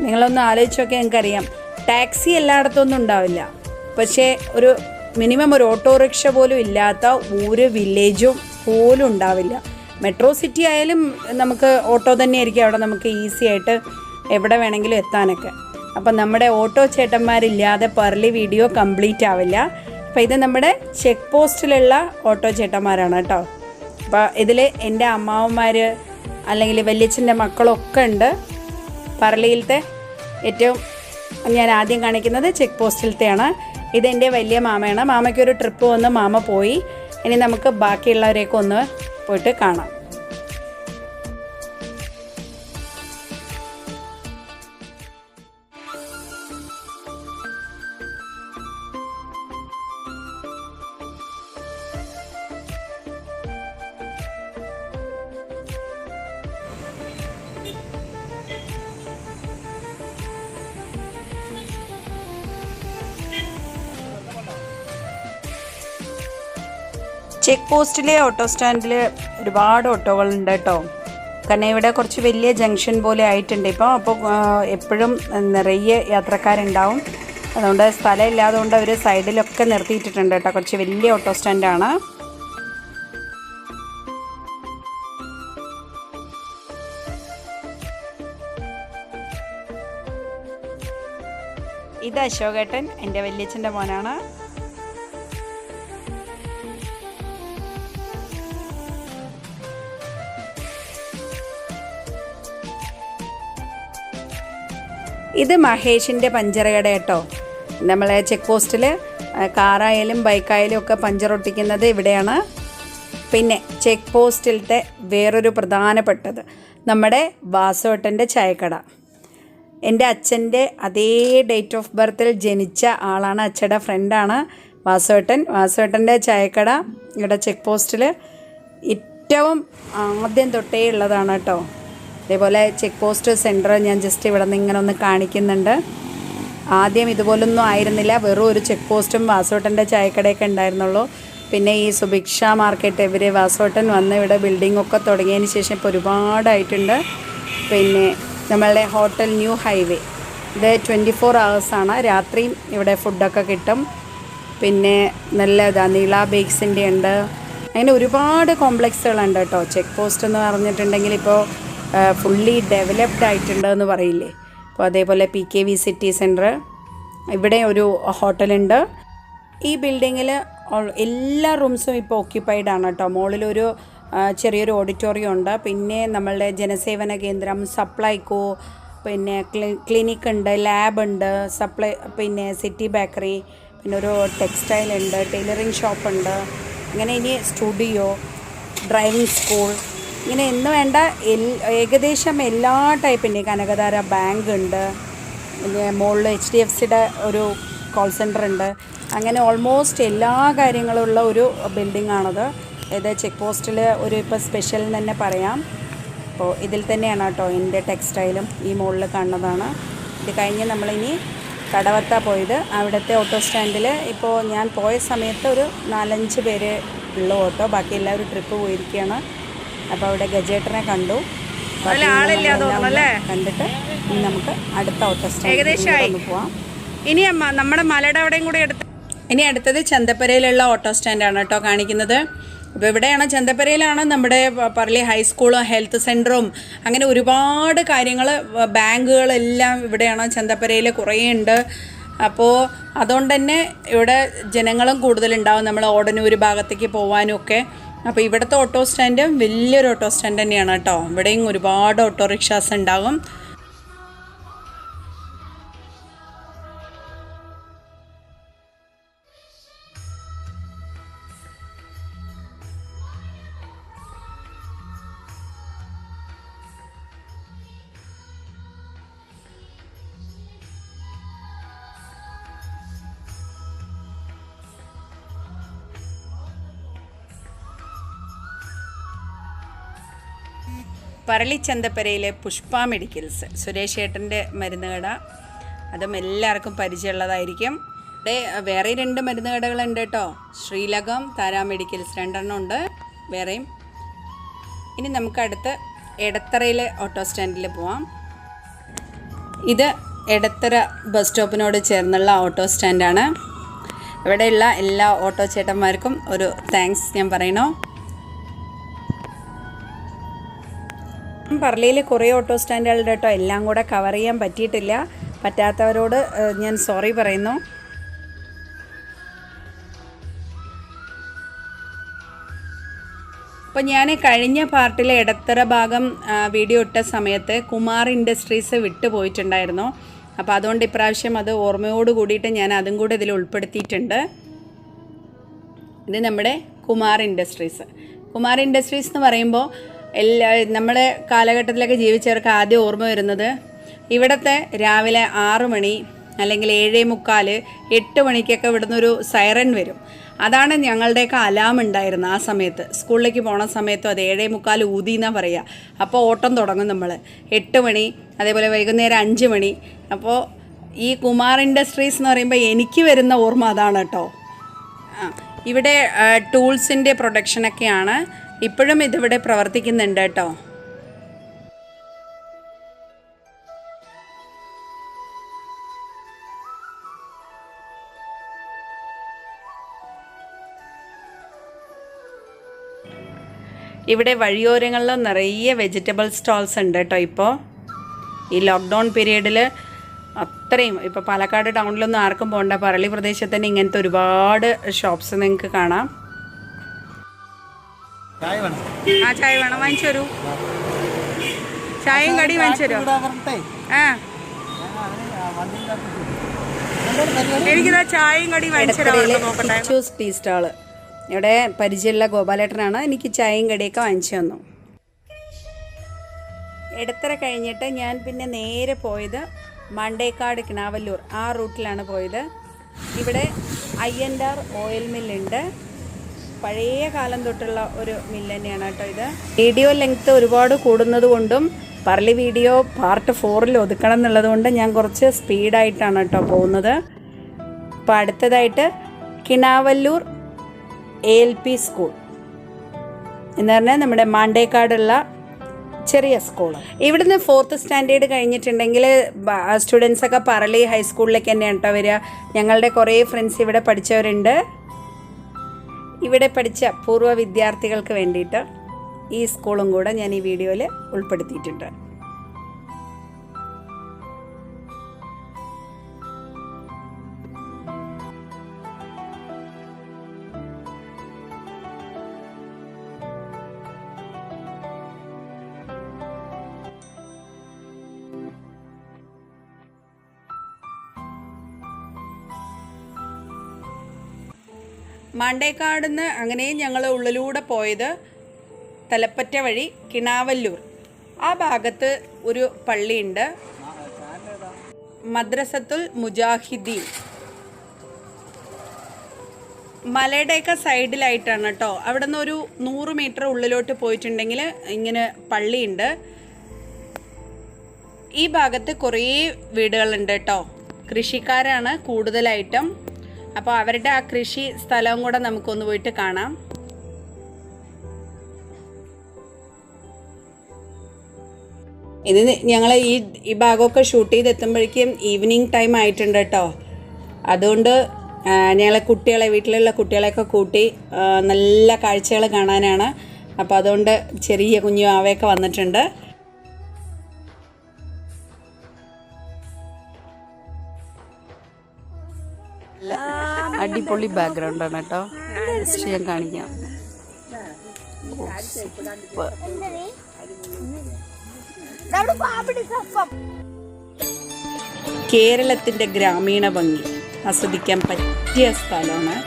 നിങ്ങളൊന്ന് ആലോചിച്ച് നോക്കിയാൽ നിങ്ങൾക്കറിയാം, ടാക്സി എല്ലായിടത്തൊന്നും ഉണ്ടാവില്ല, പക്ഷേ ഒരു മിനിമം ഒരു ഓട്ടോറിക്ഷ പോലും ഇല്ലാത്ത ഒരു വില്ലേജും പോലും ഉണ്ടാവില്ല. മെട്രോ സിറ്റി ആയാലും നമുക്ക് ഓട്ടോ തന്നെയായിരിക്കും അവിടെ നമുക്ക് ഈസി ആയിട്ട് എവിടെ വേണമെങ്കിലും എത്താനൊക്കെ. അപ്പം നമ്മുടെ ഓട്ടോ ചേട്ടന്മാരില്ലാതെ പർലി വീഡിയോ കംപ്ലീറ്റ് ആവില്ല. അപ്പോൾ ഇത് നമ്മുടെ ചെക്ക് പോസ്റ്റിലുള്ള ഓട്ടോ ചേട്ടന്മാരാണ് കേട്ടോ. അപ്പോൾ ഇതിൽ എൻ്റെ അമ്മാവന്മാർ അല്ലെങ്കിൽ വല്യച്ഛൻ്റെ മക്കളൊക്കെ ഉണ്ട്. പർലിയിലത്തെ ഏറ്റവും ഞാൻ ആദ്യം കാണിക്കുന്നത് ചെക്ക് പോസ്റ്റിലത്തെയാണ്. ഇതെൻ്റെ വലിയ മാമയാണ്. മാമയ്ക്കൊരു ട്രിപ്പ് വന്ന് മാമ പോയി. ഇനി നമുക്ക് ബാക്കിയുള്ളവരെയൊക്കെ ഒന്ന് പോയിട്ട് കാണാം. ചെക്ക് പോസ്റ്റിലെ ഓട്ടോ സ്റ്റാൻഡിൽ ഒരുപാട് ഓട്ടോകളുണ്ട് കേട്ടോ. കാരണം ഇവിടെ കുറച്ച് വലിയ ജംഗ്ഷൻ പോലെ ആയിട്ടുണ്ട് ഇപ്പോൾ. അപ്പോൾ എപ്പോഴും നിറയെ യാത്രക്കാരുണ്ടാവും. അതുകൊണ്ട് സ്ഥലം ഇല്ലാത്തതുകൊണ്ട് അവർ സൈഡിലൊക്കെ നിർത്തിയിട്ടിട്ടുണ്ട് കേട്ടോ. കുറച്ച് വലിയ ഓട്ടോ സ്റ്റാൻഡാണ്. ഇത് അശോകേട്ടൻ, എൻ്റെ വല്യച്ഛൻ്റെ മോനാണ്. ഇത് മഹേഷിൻ്റെ പഞ്ചർ കട കേട്ടോ. നമ്മളെ ചെക്ക് പോസ്റ്റിൽ കാറായാലും ബൈക്കായാലും ഒക്കെ പഞ്ചർ ഒട്ടിക്കുന്നത് ഇവിടെയാണ്. പിന്നെ ചെക്ക് പോസ്റ്റിലത്തെ വേറൊരു പ്രധാനപ്പെട്ടത് നമ്മുടെ വാസുവേട്ടൻ്റെ ചായക്കട. എൻ്റെ അച്ഛൻ്റെ അതേ ഡേറ്റ് ഓഫ് ബർത്തിൽ ജനിച്ച ആളാണ്, അച്ഛൻ്റെ ഫ്രണ്ടാണ് വാസുവേട്ടൻ. വാസുവേട്ടൻ്റെ ചായക്കട ഇവിടെ ചെക്ക് പോസ്റ്റിൽ ഏറ്റവും ആദ്യം തൊട്ടേ ഉള്ളതാണ് കേട്ടോ. അതേപോലെ ചെക്ക് പോസ്റ്റ് സെൻറ്റർ ഞാൻ ജസ്റ്റ് ഇവിടെ നിന്ന് ഇങ്ങനെ ഒന്ന് കാണിക്കുന്നുണ്ട്. ആദ്യം ഇതുപോലൊന്നും ആയിരുന്നില്ല, വെറും ഒരു ചെക്ക് പോസ്റ്റും വാസുവേട്ടൻ്റെ ചായക്കടയൊക്കെ ഉണ്ടായിരുന്നുള്ളൂ. പിന്നെ ഈ സുഭിക്ഷ മാർക്കറ്റ് ഇവർ വാസുവേട്ടൻ വന്ന് ഇവിടെ ബിൽഡിങ്ങൊക്കെ തുടങ്ങിയതിന് ശേഷം ഇപ്പോൾ ഒരുപാടായിട്ടുണ്ട്. പിന്നെ നമ്മളുടെ ഹോട്ടൽ ന്യൂ ഹൈവേ, ഇത് 24 hours രാത്രിയും ഇവിടെ ഫുഡൊക്കെ കിട്ടും. പിന്നെ നല്ല നീള ബേക്സിൻ്റെ ഉണ്ട്. അങ്ങനെ ഒരുപാട് കോംപ്ലക്സുകളുണ്ട് കേട്ടോ. ചെക്ക് പോസ്റ്റ് എന്ന് പറഞ്ഞിട്ടുണ്ടെങ്കിൽ ഇപ്പോൾ ഫുള്ളി ഡെവലപ്ഡ് ആയിട്ടുണ്ട് എന്ന് പറയില്ലേ. അപ്പോൾ അതേപോലെ PKV സിറ്റി സെൻറ്റർ, ഇവിടെ ഒരു ഹോട്ടലുണ്ട്. ഈ ബിൽഡിങ്ങിൽ എല്ലാ റൂംസും ഇപ്പോൾ ഓക്യുപ്പൈഡ് ആണ് കേട്ടോ. മുകളിലൊരു ചെറിയൊരു ഓഡിറ്റോറിയം ഉണ്ട്. പിന്നെ നമ്മളുടെ ജനസേവന കേന്ദ്രം, സപ്ലൈകോ, പിന്നെ ക്ലിനിക്ക് ഉണ്ട്, ലാബ് ഉണ്ട്, പിന്നെ സിറ്റി ബേക്കറി, പിന്നെ ഒരു ടെക്സ്റ്റൈൽ ഉണ്ട്, ടൈലറിങ് ഷോപ്പ് ഉണ്ട്. അങ്ങനെ ഇനി സ്റ്റുഡിയോ, ഡ്രൈവിംഗ് സ്കൂൾ, ഇങ്ങനെ എന്ന് വേണ്ട ഏകദേശം എല്ലാ ടൈപ്പിൻ്റെ കനകധാര ബാങ്ക് ഉണ്ട്. പിന്നെ മുകളിൽ HDFCയുടെ ഒരു കോൾ സെൻറ്റർ ഉണ്ട്. അങ്ങനെ ഓൾമോസ്റ്റ് എല്ലാ കാര്യങ്ങളുള്ള ഒരു ബിൽഡിങ്ങാണത്. ഇത് ചെക്ക് പോസ്റ്റിൽ ഒരു ഇപ്പോൾ സ്പെഷ്യൽ എന്ന് തന്നെ പറയാം. അപ്പോൾ ഇതിൽ തന്നെയാണ് കേട്ടോ എൻ്റെ ടെക്സ്റ്റൈലും ഈ മുകളിൽ കാണുന്നതാണ്. ഇത് കഴിഞ്ഞ് നമ്മളിനി കടവത്ത പോയത്. അവിടുത്തെ ഓട്ടോ സ്റ്റാൻഡിൽ ഇപ്പോൾ ഞാൻ പോയ സമയത്ത് ഒരു 4-5 പേര് ഉള്ള ഓട്ടോ, ബാക്കി എല്ലാവരും ട്രിപ്പ് പോയിരിക്കുകയാണ്. അപ്പോൾ അവിടെ ഗജേട്ടനെ കണ്ടു. കണ്ടിട്ട് ഇനി നമുക്ക് അടുത്ത ഓട്ടോ സ്റ്റാൻഡ് ഏകദേശമായി പോവാം. ഇനി നമ്മുടെ മലയുടെ അവിടെയും കൂടെ ഇനി അടുത്തത് ചന്തപ്പരയിലുള്ള ഓട്ടോ സ്റ്റാൻഡാണ് കേട്ടോ കാണിക്കുന്നത്. അപ്പോൾ ഇവിടെയാണ്, ചന്തപ്പരയിലാണ് നമ്മുടെ പറളി ഹൈസ്കൂളും ഹെൽത്ത് സെൻറ്ററും അങ്ങനെ ഒരുപാട് കാര്യങ്ങൾ, ബാങ്കുകളെല്ലാം ഇവിടെയാണ്. ചന്തപ്പരയിൽ കുറേ ഉണ്ട്. അപ്പോൾ അതുകൊണ്ട് തന്നെ ഇവിടെ ജനങ്ങളും കൂടുതലുണ്ടാവും, നമ്മൾ ഓടനൂർ ഭാഗത്തേക്ക് പോകാനും ഒക്കെ. അപ്പോൾ ഇവിടുത്തെ ഓട്ടോ സ്റ്റാൻഡ് വലിയൊരു ഓട്ടോ സ്റ്റാൻഡ് തന്നെയാണ് കേട്ടോ. ഇവിടെയും ഒരുപാട് ഓട്ടോറിക്ഷാസ് ഉണ്ടാകും. പറളി ചന്തപ്പരയിലെ പുഷ്പ മെഡിക്കൽസ്, സുരേഷ് ഏട്ടൻ്റെ മരുന്ന് കട, അതും എല്ലാവർക്കും പരിചയമുള്ളതായിരിക്കും. ഇവിടെ വേറെ 2 മരുന്ന് കടകളുണ്ട് കേട്ടോ. ശ്രീലകം, താര മെഡിക്കൽസ് 2 ഉണ്ട് വേറെയും. ഇനി നമുക്ക് അടുത്ത് എടത്തറയിലെ ഓട്ടോ സ്റ്റാൻഡിൽ പോവാം. ഇത് എടത്തറ ബസ് സ്റ്റോപ്പിനോട് ചേർന്നുള്ള ഓട്ടോ സ്റ്റാൻഡാണ്. ഇവിടെയുള്ള എല്ലാ ഓട്ടോ ചേട്ടന്മാർക്കും ഒരു താങ്ക്സ് ഞാൻ പറയണോ. പറളിയിൽ കുറേ ഓട്ടോ സ്റ്റാൻഡുകളുടെ കേട്ടോ, എല്ലാം കൂടെ കവർ ചെയ്യാൻ പറ്റിയിട്ടില്ല. പറ്റാത്തവരോട് ഞാൻ സോറി പറയുന്നു. അപ്പോൾ ഞാൻ കഴിഞ്ഞ പാർട്ടിലെ എടത്തറ ഭാഗം വീഡിയോ ഇട്ട സമയത്ത് കുമാർ ഇൻഡസ്ട്രീസ് വിട്ടുപോയിട്ടുണ്ടായിരുന്നു. അപ്പോൾ അതുകൊണ്ട് ഇപ്രാവശ്യം അത് ഓർമ്മയോട് കൂടിയിട്ട് ഞാൻ അതും കൂടെ ഇതിൽ ഉൾപ്പെടുത്തിയിട്ടുണ്ട്. ഇത് നമ്മുടെ കുമാർ ഇൻഡസ്ട്രീസ്. കുമാർ ഇൻഡസ്ട്രീസ് എന്ന് പറയുമ്പോൾ നമ്മുടെ കാലഘട്ടത്തിലൊക്കെ ജീവിച്ചവർക്ക് ആദ്യം ഓർമ്മ വരുന്നത് ഇവിടുത്തെ രാവിലെ 6 മണി അല്ലെങ്കിൽ 7:45, 8 മണിക്കൊക്കെ ഇവിടുന്ന് ഒരു സൈറൻ വരും. അതാണ് ഞങ്ങളുടെയൊക്കെ അലാം ഉണ്ടായിരുന്നത് ആ സമയത്ത്. സ്കൂളിലേക്ക് പോണ സമയത്തും അത് 7:45 ഊതി എന്നാണ് പറയുക. അപ്പോൾ ഓട്ടം തുടങ്ങും നമ്മൾ. 8 മണി, അതേപോലെ വൈകുന്നേരം 5 മണി. അപ്പോൾ ഈ കുമാർ ഇൻഡസ്ട്രീസ് എന്ന് പറയുമ്പോൾ എനിക്ക് വരുന്ന ഓർമ്മ അതാണ് കേട്ടോ. ഇവിടെ ടൂൾസിൻ്റെ പ്രൊഡക്ഷനൊക്കെയാണ്. ഇപ്പോഴും ഇതിവിടെ പ്രവർത്തിക്കുന്നുണ്ട് കേട്ടോ. ഇവിടെ വഴിയോരങ്ങളിൽ നിറയെ വെജിറ്റബിൾ സ്റ്റോൾസ് ഉണ്ട് കേട്ടോ. ഇപ്പോൾ ഈ ലോക്ക്ഡൗൺ പീരീഡിൽ അത്രയും, ഇപ്പോൾ പാലക്കാട് ടൗണിലൊന്നും ആർക്കും പോകണ്ട, പറളി പ്രദേശത്ത് തന്നെ ഇങ്ങനത്തെ ഒരുപാട് ഷോപ്സ് നിങ്ങൾക്ക് കാണാം. ചായ വേണം, വാങ്ങിച്ചു തരൂ. ചായയും കടിയും വാങ്ങിച്ചു തരുമോ? എനിക്കിതാ ചായയും കടിയും വാങ്ങിച്ചു തരാം. ടീ സ്റ്റാള് ഇവിടെ പരിചയമുള്ള ഗോപാലേട്ടനാണ് എനിക്ക് ചായയും കടിയൊക്കെ വാങ്ങിച്ചു തന്നു. എടത്തറ കഴിഞ്ഞിട്ട് ഞാൻ പിന്നെ നേരെ പോയത് മണ്ടേക്കാട്, കിണാവല്ലൂർ ആ റൂട്ടിലാണ് പോയത്. ഇവിടെ INR ഓയിൽ മില്ലുണ്ട്. പഴയ കാലം തൊട്ടുള്ള ഒരു മില്ല് തന്നെയാണ് കേട്ടോ ഇത്. വീഡിയോ ലെങ്ത്ത് ഒരുപാട് കൂടുന്നത് കൊണ്ടും പറളി വീഡിയോ പാർട്ട് 4 ഒതുക്കണം എന്നുള്ളത് കൊണ്ട് ഞാൻ കുറച്ച് സ്പീഡായിട്ടാണ് കേട്ടോ പോകുന്നത്. അപ്പോൾ അടുത്തതായിട്ട് കിണാവല്ലൂർ ALP സ്കൂൾ എന്ന് പറഞ്ഞാൽ നമ്മുടെ മാണ്ടേക്കാടുള്ള ചെറിയ സ്കൂൾ. ഇവിടുന്ന് 4th സ്റ്റാൻഡേർഡ് കഴിഞ്ഞിട്ടുണ്ടെങ്കിൽ സ്റ്റുഡൻസൊക്കെ പറളി ഹൈസ്കൂളിലേക്ക് തന്നെയാണ് കേട്ടോ വരിക. ഞങ്ങളുടെ കുറേ ഫ്രണ്ട്സ് ഇവിടെ പഠിച്ചവരുണ്ട്. ഇവിടെ പഠിച്ച പൂർവ്വ വിദ്യാർത്ഥികൾക്ക് വേണ്ടിയിട്ട് ഈ സ്കൂളും കൂടെ ഞാൻ ഈ വീഡിയോയിൽ ഉൾപ്പെടുത്തിയിട്ടുണ്ട്. മാണ്ടേക്കാട് നിന്ന് അങ്ങനെ ഞങ്ങൾ ഉള്ളിലൂടെ പോയത് തലപ്പറ്റ വഴി കിണാവല്ലൂർ. ആ ഭാഗത്ത് ഒരു പള്ളിയുണ്ട്, മദ്രസത്തുൽ മുജാഹിദീൻ. മലയുടെയൊക്കെ സൈഡിലായിട്ടാണ് കേട്ടോ. അവിടെ നിന്ന് ഒരു 100 മീറ്റർ ഉള്ളിലോട്ട് പോയിട്ടുണ്ടെങ്കിൽ ഇങ്ങനെ പള്ളിയുണ്ട്. ഈ ഭാഗത്ത് കുറേ വീടുകളുണ്ട് കേട്ടോ. കൃഷിക്കാരാണ് കൂടുതലായിട്ടും. അപ്പോൾ അവരുടെ ആ കൃഷി സ്ഥലവും കൂടെ നമുക്കൊന്ന് പോയിട്ട് കാണാം. ഇത് ഞങ്ങൾ ഈ ഭാഗമൊക്കെ ഷൂട്ട് ചെയ്തെത്തുമ്പോഴേക്കും ഈവനിങ് ടൈം ആയിട്ടുണ്ട് കേട്ടോ. അതുകൊണ്ട് ഞങ്ങളെ കുട്ടികളെ വീട്ടിലുള്ള കുട്ടികളെയൊക്കെ കൂട്ടി നല്ല കാഴ്ചകൾ കാണാനാണ്. അപ്പോൾ അതുകൊണ്ട് ചെറിയ കുഞ്ഞു ആവയൊക്കെ വന്നിട്ടുണ്ട്. അടിപൊളി ബാക്ക്ഗ്രൗണ്ടാണ് കേട്ടോ. ഞാൻ കാണിക്കാം. കേരളത്തിൻ്റെ ഗ്രാമീണ ഭംഗി ആസ്വദിക്കാൻ പറ്റിയ സ്ഥലമാണ്.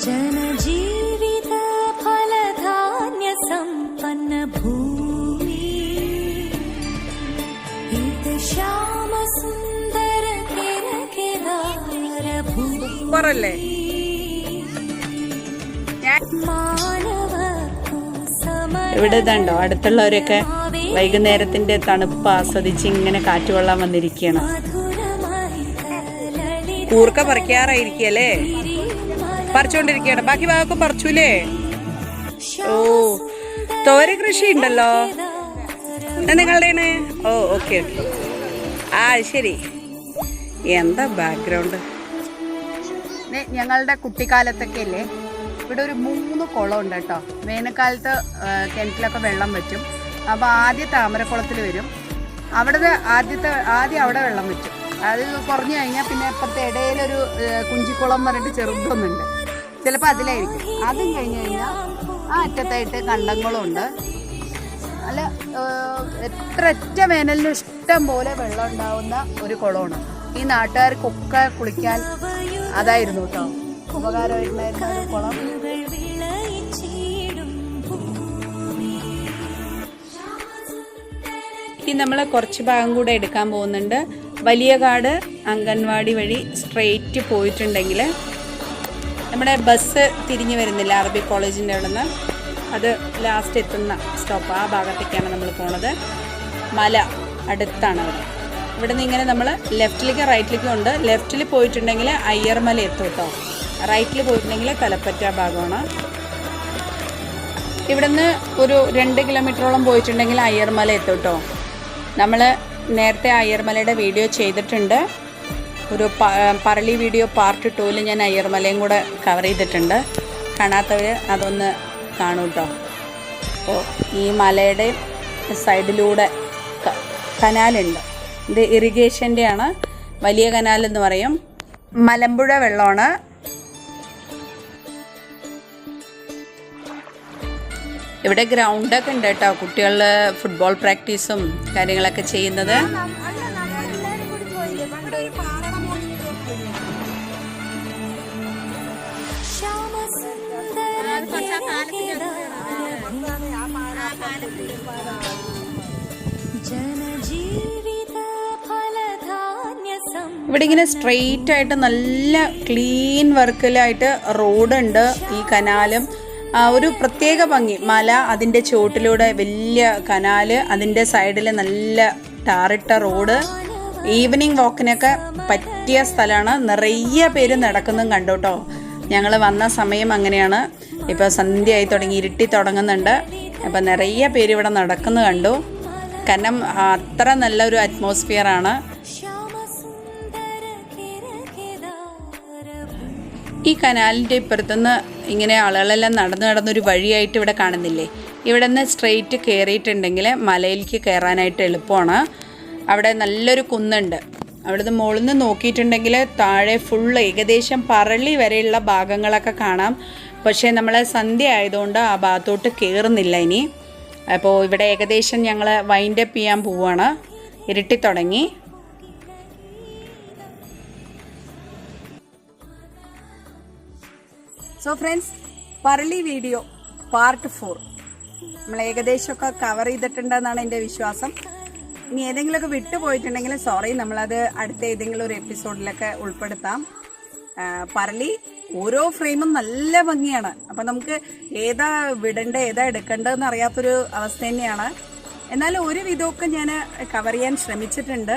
जनजीवित फलधान्य संपन्न भूमि इत श्याम सुंदर केदार भूमि ഇവിടെ ഇതുണ്ടോ അടുത്തുള്ളവരൊക്കെ വൈകുന്നേരത്തിന്റെ തണുപ്പ് ആസ്വദിച്ച് ഇങ്ങനെ കാറ്റുകൊള്ളാൻ വന്നിരിക്കുകയാണ്. കൂർക്ക പറിക്കാറായിരിക്കല്ലേ, പറിച്ചോണ്ടിരിക്കുകയാണ്. ബാക്കി ഭാഗമൊക്കെ പറിച്ചൂലേ? ഓ, തോര കൃഷി ഉണ്ടല്ലോ നിങ്ങളുടെയാണ്. ഓ ഓക്കെ ഓക്കെ. ആ ശരി. എന്താ ബാക്ക്ഗ്രൗണ്ട്. ഞങ്ങളുടെ കുട്ടിക്കാലത്തൊക്കെ അല്ലേ ഇവിടെ ഒരു 3 കുളം ഉണ്ട് കേട്ടോ. വേനൽക്കാലത്ത് കിണറ്റിലൊക്കെ വെള്ളം വറ്റും. അപ്പോൾ ആദ്യം താമരക്കുളത്തിൽ വരും. ആദ്യം അവിടെ വെള്ളം വറ്റും. അത് കുറഞ്ഞു കഴിഞ്ഞാൽ പിന്നെ ഇപ്പോഴത്തെ ഇടയിലൊരു കുഞ്ചിക്കുളം പറഞ്ഞിട്ട് ചെറുതൊന്നുണ്ട്, ചിലപ്പോൾ അതിലായിരിക്കും. അതും കഴിഞ്ഞ് കഴിഞ്ഞാൽ ആ അറ്റത്തായിട്ട് കണ്ടങ്ങളുണ്ട്. അല്ല എത്ര വേനലിനും ഇഷ്ടം പോലെ വെള്ളം ഉണ്ടാവുന്ന ഒരു കുളമാണ്. ഈ നാട്ടുകാർക്കൊക്കെ കുളിക്കാൻ അതായിരുന്നു കേട്ടോ ഉപകാരമായിട്ടുണ്ടായിരുന്ന ഒരു കുളം. ഇനി നമ്മൾ കുറച്ച് ഭാഗം കൂടെ എടുക്കാൻ പോകുന്നുണ്ട്. വലിയകാട് അംഗൻവാടി വഴി സ്ട്രെയിറ്റ് പോയിട്ടുണ്ടെങ്കിൽ നമ്മുടെ ബസ് തിരിഞ്ഞു വരുന്നില്ല അറബി കോളേജിൻ്റെ അവിടെ നിന്ന്, അത് ലാസ്റ്റ് എത്തുന്ന സ്റ്റോപ്പ് ആ ഭാഗത്തേക്കാണ് നമ്മൾ പോണത്. മല അടുത്താണ് അവിടെ. ഇവിടെ നിന്ന് ഇങ്ങനെ നമ്മൾ ലെഫ്റ്റിലേക്കും റൈറ്റിലേക്കും ഉണ്ട്. ലെഫ്റ്റിൽ പോയിട്ടുണ്ടെങ്കിൽ അയ്യർമല എത്തും കേട്ടോ. റൈറ്റിൽ പോയിട്ടുണ്ടെങ്കിൽ കലപ്പറ്റ ഭാഗമാണ്. ഇവിടുന്ന് ഒരു 2 കിലോമീറ്ററോളം പോയിട്ടുണ്ടെങ്കിൽ അയ്യർമല എത്തും കേട്ടോ. നമ്മൾ നേരത്തെ അയ്യർമലയുടെ വീഡിയോ ചെയ്തിട്ടുണ്ട്. ഒരു പറളി വീഡിയോ പാർട്ട് 2ൽ ഞാൻ അയ്യർമലയും കൂടെ കവർ ചെയ്തിട്ടുണ്ട്. കാണാത്തവർ അതൊന്ന് കാണൂ കേട്ടോ. അപ്പോൾ ഈ മലയുടെ സൈഡിലൂടെ കനാലുണ്ട്. ഇത് ഇറിഗേഷൻ്റെയാണ്, വലിയ കനാൽ എന്ന് പറയും. മലമ്പുഴ വെള്ളമാണ്. ഇവിടെ ഗ്രൗണ്ടൊക്കെ ഉണ്ട് കേട്ടോ, കുട്ടികൾ ഫുട്ബോൾ പ്രാക്ടീസും കാര്യങ്ങളൊക്കെ ചെയ്യുന്നത്. ഇവിടെ ഇങ്ങനെ സ്ട്രെയിറ്റ് ആയിട്ട് നല്ല ക്ലീൻ വർക്കിലായിട്ട് റോഡുണ്ട്. ഈ കനാലും ഒരു പ്രത്യേക ഭംഗി. മല, അതിൻ്റെ ചുവട്ടിലൂടെ വലിയ കനാല്, അതിൻ്റെ സൈഡിൽ നല്ല ടാറിട്ട റോഡ്. ഈവനിങ് വാക്കിനൊക്കെ പറ്റിയ സ്ഥലമാണ്. നിറയെ പേര് നടക്കുന്നതും കണ്ടു കേട്ടോ. ഞങ്ങൾ വന്ന സമയം അങ്ങനെയാണ്. ഇപ്പോൾ സന്ധ്യയായി തുടങ്ങി, ഇരുട്ടി തുടങ്ങുന്നുണ്ട്. അപ്പം നിറയെ പേര് ഇവിടെ നടക്കുന്നത് കണ്ടു. കാരണം അത്ര നല്ലൊരു അറ്റ്മോസ്ഫിയറാണ്. ഈ കനാലിൻ്റെ ഇപ്പുറത്തുനിന്ന് ഇങ്ങനെ ആളുകളെല്ലാം നടന്നൊരു വഴിയായിട്ട് ഇവിടെ കാണുന്നില്ലേ? ഇവിടെ നിന്ന് സ്ട്രെയിറ്റ് കയറിയിട്ടുണ്ടെങ്കിൽ മലയിലേക്ക് കയറാനായിട്ട് എളുപ്പമാണ്. അവിടെ നല്ലൊരു കുന്നുണ്ട്. അവിടുന്ന് മുകളിൽ നിന്ന് നോക്കിയിട്ടുണ്ടെങ്കിൽ താഴെ ഫുള്ള് ഏകദേശം പറളി വരെയുള്ള ഭാഗങ്ങളൊക്കെ കാണാം. പക്ഷേ നമ്മൾ സന്ധ്യ ആയതുകൊണ്ട് ആ ഭാഗത്തോട്ട് കയറുന്നില്ല ഇനി. അപ്പോൾ ഇവിടെ ഏകദേശം ഞങ്ങൾ വൈൻഡ് അപ്പ് ചെയ്യാൻ പോവുകയാണ്. ഇരുട്ടി തുടങ്ങി. So friends, Parali video part 4 നമ്മൾ ഏകദേശമൊക്കെ കവർ ചെയ്തിട്ടുണ്ടെന്നാണ് എൻ്റെ വിശ്വാസം. ഇനി ഏതെങ്കിലുമൊക്കെ വിട്ടുപോയിട്ടുണ്ടെങ്കിൽ സോറി, നമ്മളത് അടുത്ത ഏതെങ്കിലും ഒരു എപ്പിസോഡിലൊക്കെ ഉൾപ്പെടുത്താം. പറളി ഓരോ ഫ്രെയിമും നല്ല ഭംഗിയാണ്. അപ്പം നമുക്ക് ഏതാ വിടേണ്ടത് ഏതാ എടുക്കേണ്ടതെന്ന് അറിയാത്തൊരു അവസ്ഥ തന്നെയാണ്. എന്നാലും ഒരു വിധമൊക്കെ ഞാൻ കവർ ചെയ്യാൻ ശ്രമിച്ചിട്ടുണ്ട്.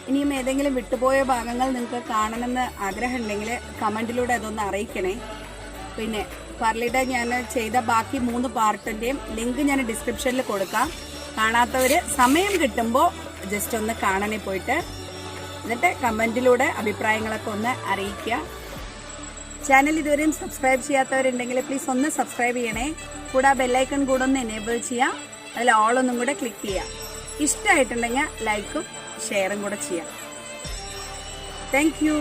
ഇനിയും ഏതെങ്കിലും വിട്ടുപോയ ഭാഗങ്ങൾ നിങ്ങൾക്ക് കാണണമെന്ന് ആഗ്രഹമുണ്ടെങ്കിൽ കമൻറ്റിലൂടെ അതൊന്ന് അറിയിക്കണേ. പിന്നെ പർലിയുടെ ഞാൻ ചെയ്ത ബാക്കി 3 പാർട്ടിൻ്റെയും ലിങ്ക് ഞാൻ ഡിസ്ക്രിപ്ഷനിൽ കൊടുക്കാം. കാണാത്തവർ സമയം കിട്ടുമ്പോൾ ജസ്റ്റ് ഒന്ന് കാണണേ പോയിട്ട്. എന്നിട്ട് കമൻറ്റിലൂടെ അഭിപ്രായങ്ങളൊക്കെ ഒന്ന് അറിയിക്കുക. ചാനൽ ഇതുവരെയും സബ്സ്ക്രൈബ് ചെയ്യാത്തവരുണ്ടെങ്കിൽ പ്ലീസ് ഒന്ന് സബ്സ്ക്രൈബ് ചെയ്യണേ. കൂടെ ആ ബെല്ലൈക്കൺ കൂടെ ഒന്ന് എനേബിൾ ചെയ്യാം. അതിൽ ഓളൊന്നും കൂടെ ക്ലിക്ക് ചെയ്യാം. ഇഷ്ടമായിട്ടുണ്ടെങ്കിൽ ലൈക്കും ഷെയറും കൂടെ ചെയ്യാം. Thank you.